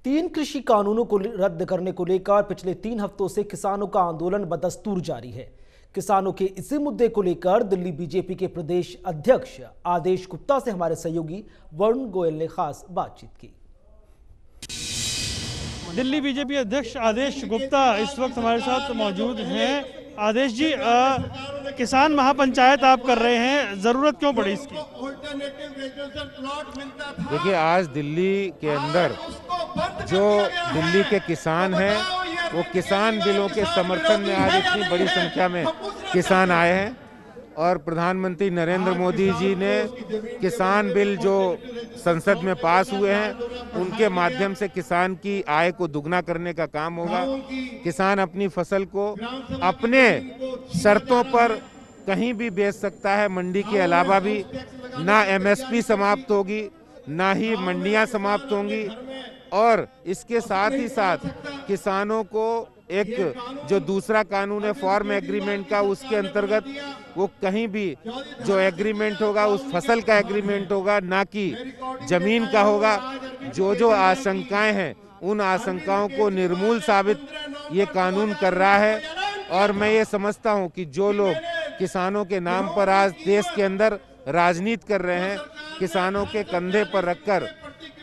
तीन कृषि कानूनों को रद्द करने को लेकर पिछले 3 हफ्तों से किसानों का आंदोलन बदस्तूर जारी है। किसानों के इसी मुद्दे को लेकर दिल्ली बीजेपी के प्रदेश अध्यक्ष आदेश गुप्ता से हमारे सहयोगी वरुण गोयल ने खास बातचीत की। दिल्ली बीजेपी अध्यक्ष आदेश गुप्ता इस वक्त हमारे साथ मौजूद हैं। आदेश जी, किसान महापंचायत आप कर रहे हैं, जरूरत क्यों पड़ी इसकी? देखिए, आज दिल्ली के अंदर जो दिल्ली के किसान हैं वो किसान बिलों के समर्थन में आज इतनी बड़ी संख्या में किसान आए हैं और प्रधानमंत्री नरेंद्र मोदी जी ने किसान बिल जो संसद में पास हुए हैं उनके माध्यम से किसान की आय को दुगना करने का काम होगा। किसान अपनी फसल को अपने शर्तों पर कहीं भी बेच सकता है, मंडी के अलावा भी। ना एमएसपी समाप्त होगी, ना ही मंडियां समाप्त होंगी और इसके साथ ही साथ किसानों को एक जो दूसरा कानून है फार्म एग्रीमेंट का, उसके अंतर्गत वो कहीं भी जो एग्रीमेंट होगा उस फसल का एग्रीमेंट होगा, ना कि जमीन का होगा। जो आशंकाएं हैं उन आशंकाओं को निर्मूल साबित ये कानून कर रहा है और मैं ये समझता हूँ कि जो लोग किसानों के नाम पर आज देश के अंदर राजनीति कर रहे हैं, किसानों के कंधे पर रखकर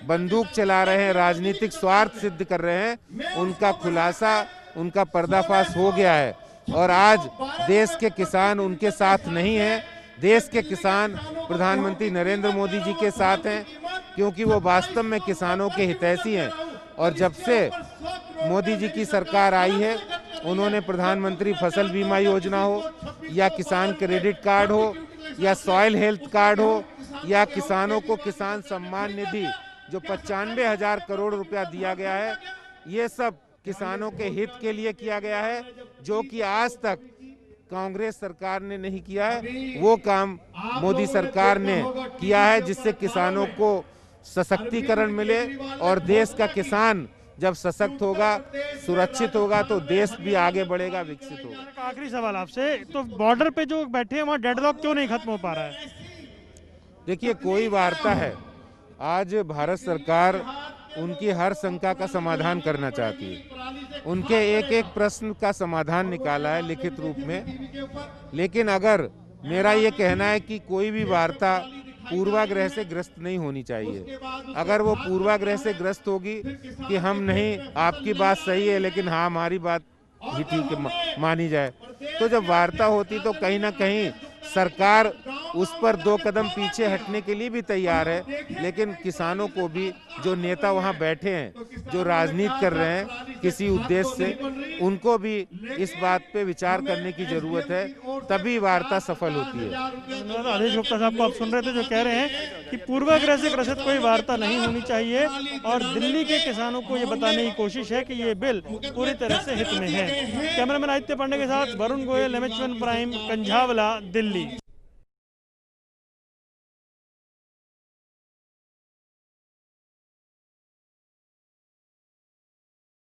बंदूक चला रहे हैं, राजनीतिक स्वार्थ सिद्ध कर रहे हैं, उनका खुलासा, उनका पर्दाफाश हो गया है और आज देश के किसान उनके साथ नहीं हैं। देश के किसान प्रधानमंत्री नरेंद्र मोदी जी के साथ हैं क्योंकि वो वास्तव में किसानों के हितैषी हैं और जब से मोदी जी की सरकार आई है उन्होंने प्रधानमंत्री फसल बीमा योजना हो या किसान क्रेडिट कार्ड हो या सॉइल हेल्थ कार्ड हो या किसानों को किसान सम्मान निधि जो 95,000 करोड़ रुपया दिया गया है, ये सब किसानों के हित के लिए किया गया है, जो कि आज तक कांग्रेस सरकार ने नहीं किया है। वो काम मोदी सरकार ने किया है जिससे किसानों को सशक्तिकरण मिले और देश का किसान जब सशक्त होगा, सुरक्षित होगा तो देश भी आगे बढ़ेगा, विकसित होगा। आखिरी सवाल आपसे, तो बॉर्डर पे जो बैठे हैं वहाँ डेडलॉक क्यों नहीं खत्म हो पा रहा है? देखिए, कोई वार्ता है, आज भारत सरकार उनकी हर शंका का समाधान करना चाहती है, उनके एक एक प्रश्न का समाधान निकाला है लिखित रूप में। लेकिन अगर मेरा ये कहना है कि कोई भी वार्ता पूर्वाग्रह से ग्रस्त नहीं होनी चाहिए। अगर वो पूर्वाग्रह से ग्रस्त होगी कि हम नहीं, आपकी बात सही है लेकिन हाँ हमारी बात ही ठीक है मानी जाए, तो जब वार्ता होती तो कहीं ना कहीं सरकार उस पर 2 कदम पीछे हटने के लिए भी तैयार है। लेकिन किसानों को भी, जो नेता वहां बैठे हैं, जो राजनीति कर रहे हैं किसी उद्देश्य से, उनको भी इस बात पे विचार करने की जरूरत है, तभी वार्ता सफल होती है। आदेश गुप्ता साहब को आप सुन रहे थे जो कह रहे हैं कि पूर्वाग्रह से ग्रसित कोई वार्ता नहीं होनी चाहिए और दिल्ली के किसानों को ये बताने की कोशिश है कि ये बिल पूरी तरह से हित में है। कैमरामैन आदित्य पांडे के साथ वरुण गोयल, MH1 प्राइम, कंझावला, दिल्ली।